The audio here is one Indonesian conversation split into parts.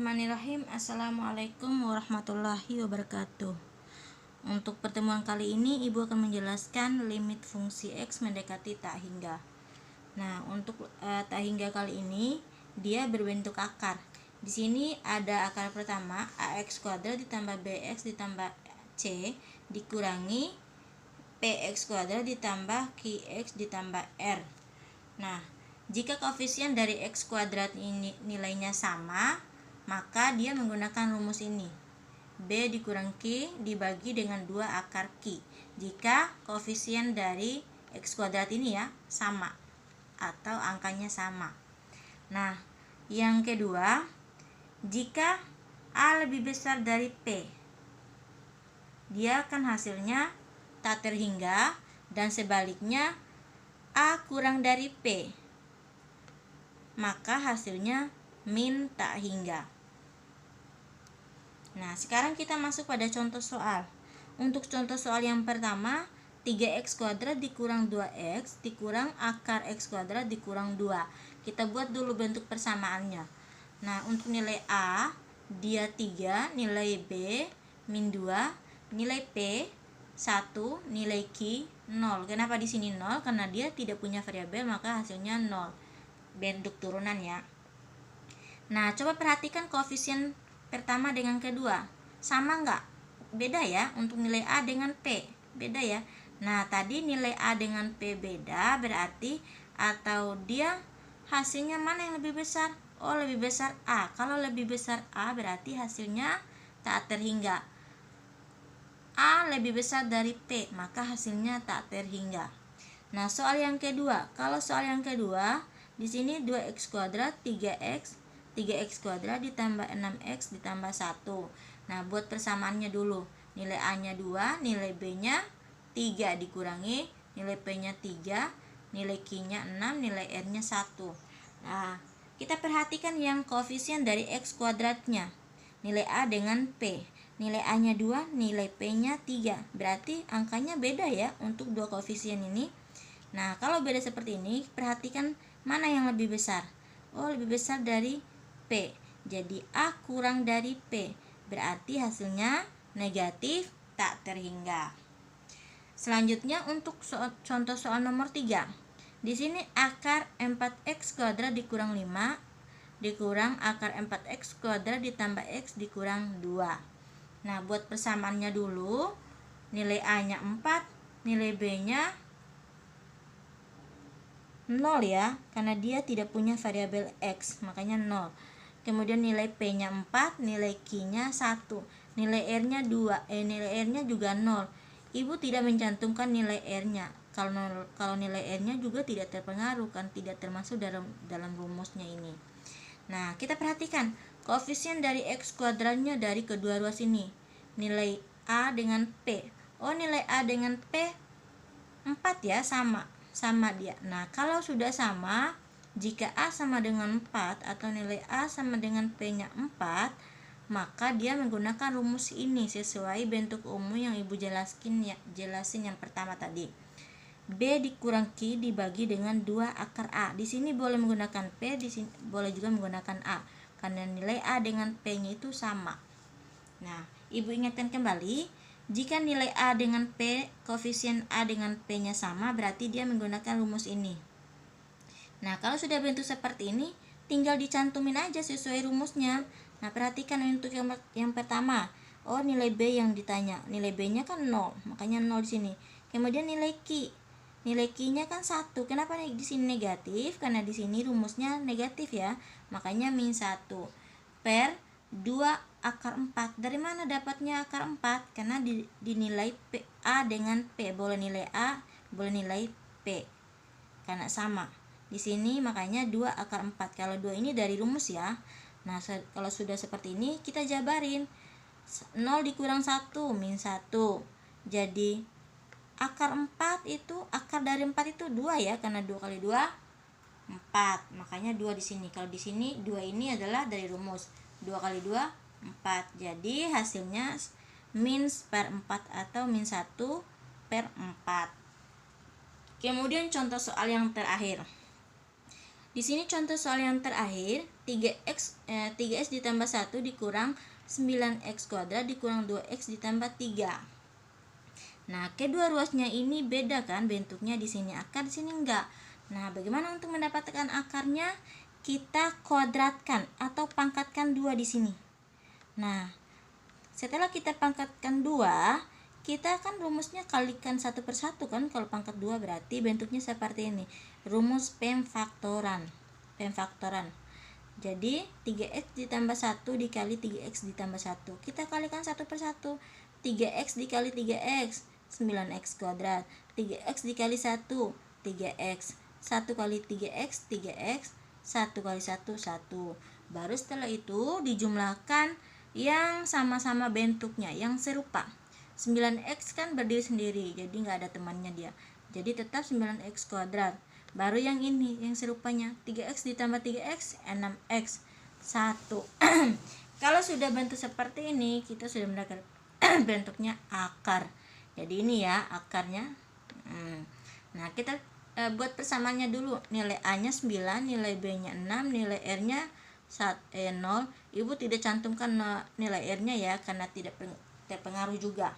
Bismillahirrahmanirrahim. Assalamualaikum warahmatullahi wabarakatuh. Untuk pertemuan kali ini Ibu akan menjelaskan limit fungsi X mendekati tak hingga. Nah, untuk tak hingga kali ini dia berbentuk akar. Di sini ada akar pertama AX kuadrat ditambah BX ditambah C dikurangi PX kuadrat ditambah QX ditambah R. Nah, jika koefisien dari X kuadrat ini nilainya sama, maka dia menggunakan rumus ini. B dikurang Q dibagi dengan 2 akar Q. Jika koefisien dari X kuadrat ini ya sama atau angkanya sama. Nah, yang kedua, jika A lebih besar dari P, dia akan hasilnya tak terhingga, dan sebaliknya A kurang dari P, maka hasilnya min tak hingga. Nah, sekarang kita masuk pada contoh soal. Untuk contoh soal yang pertama, 3x kuadrat dikurang 2x dikurang akar x kuadrat dikurang 2. Kita buat dulu bentuk persamaannya. Nah, untuk nilai A, dia 3, nilai B, min 2, nilai P, 1, nilai Q, 0. Kenapa di sini 0? Karena dia tidak punya variabel, maka hasilnya 0. Bentuk turunan ya. Nah, coba perhatikan koefisien pertama dengan kedua. Sama nggak? Beda ya, untuk nilai A dengan P. Beda ya. Nah, tadi nilai A dengan P beda, berarti atau dia hasilnya mana yang lebih besar? Oh, lebih besar A. Kalau lebih besar A berarti hasilnya tak terhingga. A lebih besar dari P, maka hasilnya tak terhingga. Nah, soal yang kedua. Kalau soal yang kedua, di sini 2x kuadrat 3x kuadrat ditambah 6x ditambah 1. Nah, buat persamaannya dulu. Nilai A-nya 2, nilai B-nya 3 dikurangi, nilai P-nya 3, nilai Q-nya 6, nilai R-nya 1. Nah, kita perhatikan yang koefisien dari x kuadratnya. Nilai A dengan P. Nilai A-nya 2, nilai P-nya 3. Berarti angkanya beda ya untuk dua koefisien ini. Nah, kalau beda seperti ini, perhatikan mana yang lebih besar. Oh, lebih besar dari P. Jadi A kurang dari P. Berarti hasilnya negatif tak terhingga. Selanjutnya untuk contoh soal nomor 3. Di sini akar 4x kuadrat dikurang 5 dikurang akar 4x kuadrat ditambah x dikurang 2. Nah, buat persamaannya dulu. Nilai A-nya 4, nilai B-nya 0 ya, karena dia tidak punya variabel x, makanya 0. Kemudian nilai P-nya 4, nilai Q-nya 1, nilai R-nya 2, nilai R-nya juga 0. Ibu tidak mencantumkan nilai R-nya. Kalau nilai R-nya juga tidak terpengaruh, kan tidak termasuk dalam rumusnya ini. Nah, kita perhatikan koefisien dari x kuadratnya dari kedua ruas ini. Nilai A dengan P. Oh, nilai A dengan P 4 ya, sama dia. Nah, kalau sudah sama, jika A sama dengan 4 atau nilai A sama dengan P-nya 4, maka dia menggunakan rumus ini sesuai bentuk umum yang Ibu jelasin yang pertama tadi. B dikurang Q dibagi dengan 2 akar A. Di sini boleh menggunakan P, di sini boleh juga menggunakan A, karena nilai A dengan P-nya itu sama. Nah, Ibu ingatkan kembali, jika nilai A dengan P, koefisien A dengan P-nya sama, berarti dia menggunakan rumus ini. Nah, kalau sudah bentuk seperti ini, tinggal dicantumin aja sesuai rumusnya. Nah, perhatikan untuk yang pertama. Oh, nilai B yang ditanya. Nilai B-nya kan 0, makanya 0 di sini. Kemudian nilai Q. Nilai Q-nya kan 1. Kenapa di sini negatif? Karena di sini rumusnya negatif ya. Makanya min 1 per 2 akar 4. Dari mana dapatnya akar 4? Karena dinilai P, A dengan P. Boleh nilai A, boleh nilai P. Karena sama. Di sini makanya 2 akar 4. Kalau 2 ini dari rumus ya. Nah, kalau sudah seperti ini kita jabarin. 0 dikurang 1, min 1. Jadi akar 4 itu, akar dari 4 itu 2 ya. Karena 2 kali 2, 4. Makanya 2 di sini. Kalau di sini 2 ini adalah dari rumus. 2 kali 2, 4. Jadi hasilnya min per 4 atau min 1 per 4. Kemudian contoh soal yang terakhir. Di sini contoh soal yang terakhir, 3x ditambah 1 dikurang 9x kuadrat dikurang 2x ditambah 3. Nah, kedua ruasnya ini beda kan bentuknya, di sini akar, di sini enggak. Nah, bagaimana untuk mendapatkan akarnya? Kita kuadratkan atau pangkatkan 2 di sini. Nah, setelah kita pangkatkan 2, kita kan rumusnya kalikan 1 per 1 kan. Kalau pangkat 2 berarti bentuknya seperti ini. Rumus pemfaktoran. Jadi 3x ditambah 1 dikali 3x ditambah 1. Kita kalikan 1 per 1. 3x dikali 3x 9x kuadrat. 3x dikali 1 3x. 1 kali 3x 3x. 1 kali 1 1. Baru setelah itu dijumlahkan yang sama-sama bentuknya, yang serupa. 9x kan berdiri sendiri, jadi nggak ada temannya dia. Jadi tetap 9x kuadrat. Baru yang ini, yang serupanya, 3x ditambah 3x, 6x, 1. Kalau sudah bentuk seperti ini, kita sudah mendapatkan bentuknya akar. Jadi ini ya akarnya. Nah, kita buat persamaannya dulu. Nilai A-nya 9, nilai B-nya 6, nilai R-nya 0. Ibu tidak cantumkan nilai R-nya ya, karena tidak terpengaruh juga.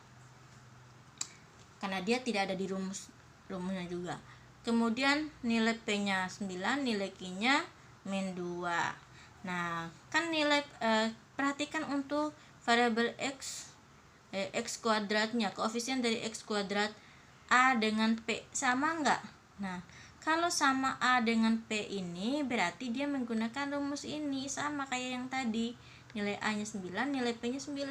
Karena dia tidak ada di rumusnya juga. Kemudian nilai P-nya 9, nilai Q-nya min 2. Nah, kan nilai perhatikan untuk variabel x kuadratnya, koefisien dari x kuadrat A dengan P sama enggak? Nah, kalau sama A dengan P ini berarti dia menggunakan rumus ini, sama kayak yang tadi. Nilai A-nya 9, nilai P-nya 9.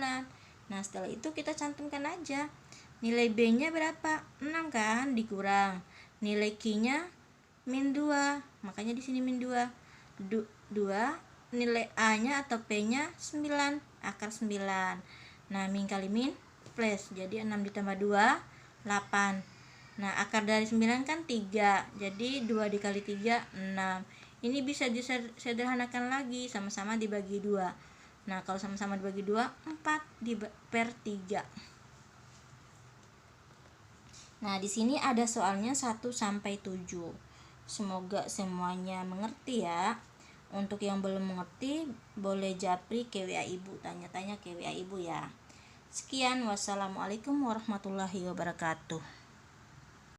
Nah, setelah itu kita cantumkan aja. Nilai B-nya berapa? 6 kan, dikurang nilai Q-nya min 2. Makanya di sini min 2. 2 nilai A-nya atau P-nya 9, akar 9. Nah, min kali min plus. Jadi 6 ditambah 2 8. Nah, akar dari 9 kan 3. Jadi 2 dikali 3 6. Ini bisa disederhanakan lagi, sama-sama dibagi 2. Nah, kalau sama-sama dibagi 2, 4 per 3. Nah, di sini ada soalnya 1 sampai 7. Semoga semuanya mengerti ya. Untuk yang belum mengerti, boleh japri ke WA Ibu, tanya-tanya ke WA Ibu ya. Sekian, wassalamualaikum warahmatullahi wabarakatuh.